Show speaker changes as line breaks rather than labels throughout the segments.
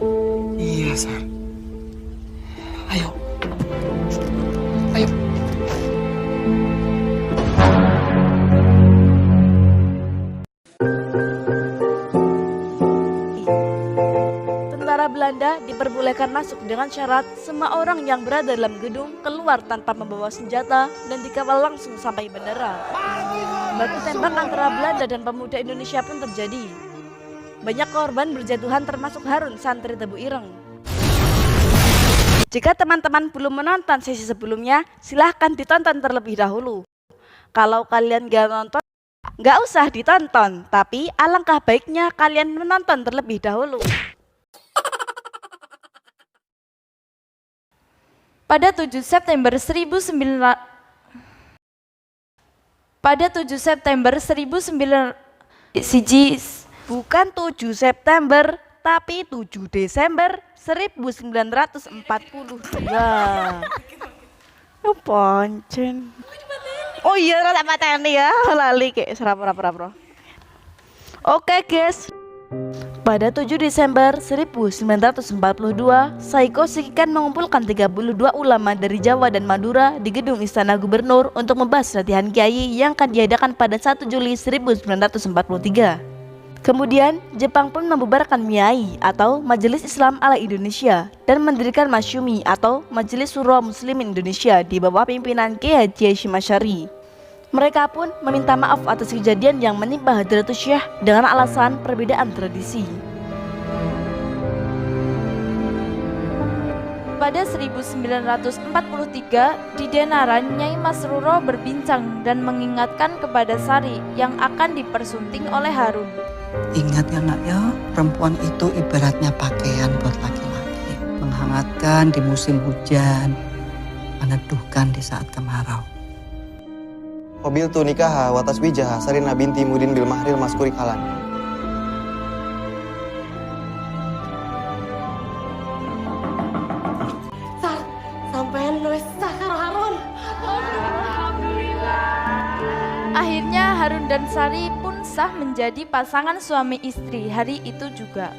Iya, Sar. Ayo. Ayo.
Tentara Belanda diperbolehkan masuk dengan syarat semua orang yang berada dalam gedung keluar tanpa membawa senjata dan dikawal langsung sampai bandara. Baku tembak antara Belanda dan pemuda Indonesia pun terjadi. Banyak korban berjatuhan termasuk Harun, santri Tebu Ireng. Jika teman-teman belum menonton sesi sebelumnya, silahkan ditonton terlebih dahulu. Kalau kalian gak nonton, gak usah ditonton, tapi alangkah baiknya kalian menonton terlebih dahulu. Pada 7 September 1900 bukan 7 September tapi 7 Desember 1942. Oh pancen. Oh iya rata mateni ya, lali kayak serap-serap. Oke guys. Pada 7 Desember 1942, Saiko Sikikan mengumpulkan 32 ulama dari Jawa dan Madura di gedung Istana Gubernur untuk membahas latihan kiai yang akan diadakan pada 1 Juli 1943. Kemudian, Jepang pun membubarkan MIAI atau Majelis Islam ala Indonesia dan mendirikan Masyumi atau Majelis Syuro Muslimin Indonesia di bawah pimpinan Kiai Haji Hasyim Asy'ari. Mereka pun meminta maaf atas kejadian yang menimpa Hadratus Syekh dengan alasan perbedaan tradisi. Pada 1943, di Denaran, Nyai Masruro berbincang dan mengingatkan kepada Sari yang akan dipersunting oleh Harun.
Ingat ya nak ya, perempuan itu ibaratnya pakaian buat laki-laki. Menghangatkan di musim hujan, meneduhkan di saat kemarau.
Qabiltu nikaha wa taswijaha Sarina binti Mudin bil mahril maskuri kalan.
Sar, sampean wis sah karo Harun.
Akhirnya Harun dan Sari pun sah menjadi pasangan suami istri hari itu juga.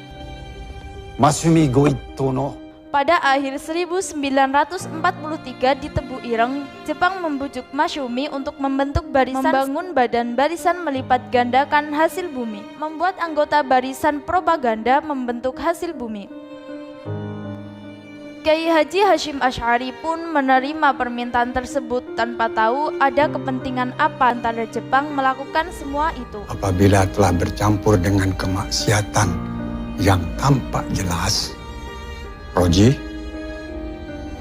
Masyumi Goito no
Pada akhir 1943 di Tebu Ireng, Jepang membujuk Masyumi untuk membentuk barisan membangun badan barisan melipat gandakan hasil bumi, membuat anggota barisan propaganda membentuk hasil bumi. Kiai Haji Hasyim Asy'ari pun menerima permintaan tersebut tanpa tahu ada kepentingan apa antara Jepang melakukan semua itu.
apabila telah bercampur dengan kemaksiatan yang tampak jelas, Roji,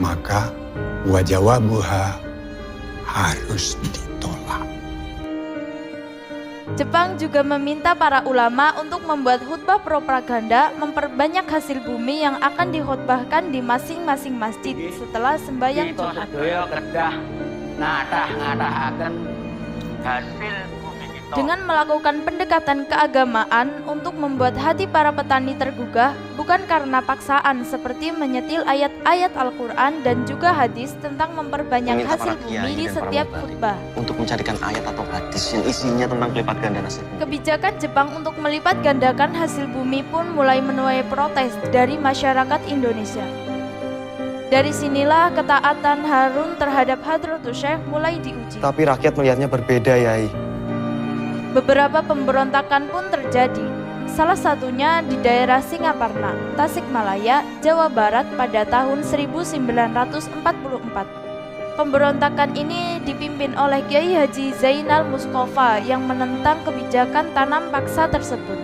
maka wajawabuha harus ditolak.
Jepang juga meminta para ulama untuk membuat khutbah propaganda memperbanyak hasil bumi yang akan dikhutbahkan di masing-masing masjid setelah sembahyang Jumat.
Sedaya kedah ngatah-ngatahaken hasil bumi kita.
Dengan melakukan pendekatan keagamaan untuk membuat hati para petani tergugah, bukan karena paksaan seperti menyetil ayat-ayat Al-Quran dan juga hadis tentang memperbanyak
Meminta
hasil
para
bumi
kiai
di
dan para
setiap
mubalik
khutbah.
untuk mencarikan ayat atau hadis yang isinya tentang pelipat ganda hasil bumi.
Kebijakan Jepang untuk melipat gandakan hasil bumi pun mulai menuai protes dari masyarakat Indonesia. Dari sinilah ketaatan Harun terhadap Hadratus Syekh mulai diuji.
Tapi rakyat melihatnya berbeda, Yai.
Beberapa pemberontakan pun terjadi. Salah satunya di daerah Singaparna, Tasikmalaya, Jawa Barat pada tahun 1944. Pemberontakan ini dipimpin oleh Kiai Haji Zainal Mustafa yang menentang kebijakan tanam paksa tersebut.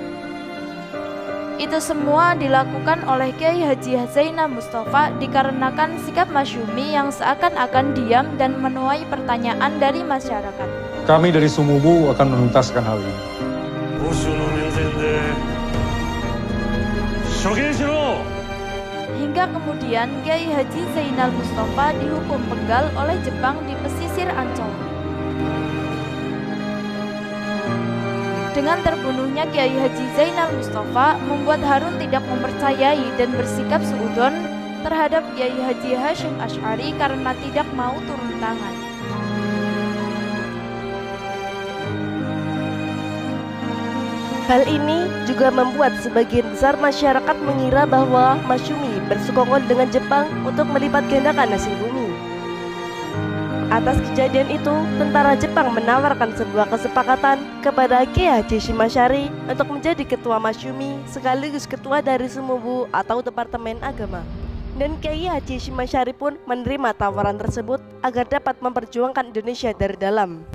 Itu semua dilakukan oleh Kiai Haji Zainal Mustafa dikarenakan sikap Masyumi yang seakan-akan diam dan menuai pertanyaan dari masyarakat.
Kami dari Sumubu akan menuntaskan hal ini.
Hingga kemudian Kiai Haji Zainal Mustafa dihukum penggal oleh Jepang di pesisir Ancol. Dengan terbunuhnya Kiai Haji Zainal Mustafa membuat Harun tidak mempercayai dan bersikap suudzon terhadap Kiai Haji Hasyim Asy'ari karena tidak mau turun tangan. Hal ini juga membuat sebagian besar masyarakat mengira bahwa Masyumi bersekongkol dengan Jepang untuk melipat gandakan hasil bumi. Atas kejadian itu, tentara Jepang menawarkan sebuah kesepakatan kepada Kiai Haji Shimashari untuk menjadi ketua Masyumi sekaligus ketua dari Sumubu atau Departemen Agama. Dan Kiai Haji Shimashari pun menerima tawaran tersebut agar dapat memperjuangkan Indonesia dari dalam.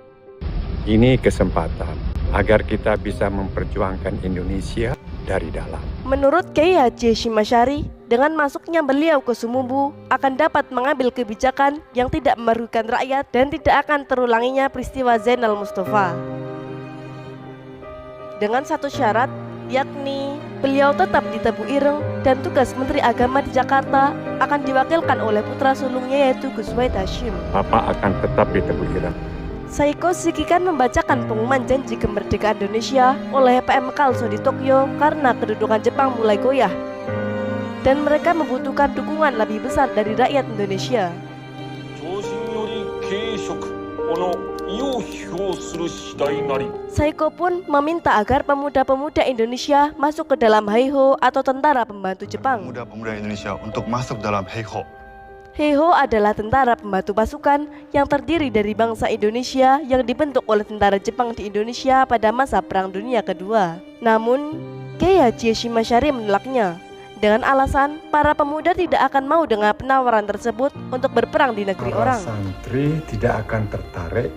Ini kesempatan agar kita bisa memperjuangkan Indonesia dari dalam.
Menurut Kiai Haji Shimashari, dengan masuknya beliau ke Sumubu akan dapat mengambil kebijakan yang tidak merugikan rakyat dan tidak akan terulanginya peristiwa Zainal Mustafa. Dengan satu syarat, yakni beliau tetap di Tebu Ireng dan tugas Menteri Agama di Jakarta akan diwakilkan oleh putra sulungnya yaitu Gus Wahid Hasyim.
Bapak akan tetap di Tebu Ireng.
Saiko Shikikan membacakan pengumuman janji kemerdekaan Indonesia oleh PM Kalso di Tokyo karena kedudukan Jepang mulai goyah dan mereka membutuhkan dukungan lebih besar dari rakyat Indonesia. Saiko pun meminta agar pemuda-pemuda Indonesia masuk ke dalam Heiho atau tentara pembantu Jepang.
Pemuda-pemuda Indonesia untuk masuk dalam Heiho.
Heiho adalah tentara pembantu pasukan yang terdiri dari bangsa Indonesia yang dibentuk oleh tentara Jepang di Indonesia pada masa Perang Dunia Kedua. Namun, Kiai Haji Shimashari menolaknya dengan alasan para pemuda tidak akan mau dengan penawaran tersebut untuk berperang di negeri orang.
Santri tidak akan tertarik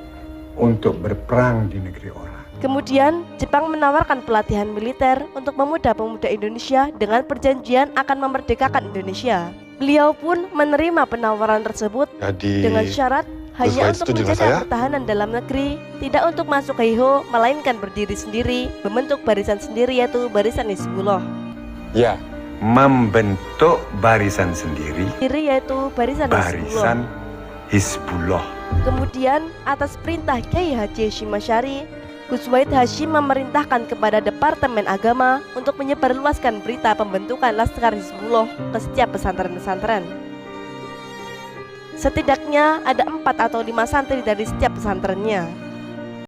untuk berperang di negeri orang.
Kemudian, Jepang menawarkan pelatihan militer untuk pemuda-pemuda Indonesia dengan perjanjian akan memerdekakan Indonesia. Beliau pun menerima penawaran tersebut dengan syarat hanya untuk menjaga pertahanan dalam negeri, tidak untuk masuk Heiho, melainkan berdiri sendiri, membentuk barisan sendiri yaitu Barisan Hizbullah.
Ya, membentuk barisan sendiri,
Yaitu Barisan
Hizbullah.
Kemudian, atas perintah Kiai Haji Shimashari, Gus Wahid Hasyim memerintahkan kepada Departemen Agama untuk menyebarluaskan berita pembentukan Laskar Hizbullah ke setiap pesantren-pesantren. Setidaknya ada 4 atau 5 santri dari setiap pesantrennya.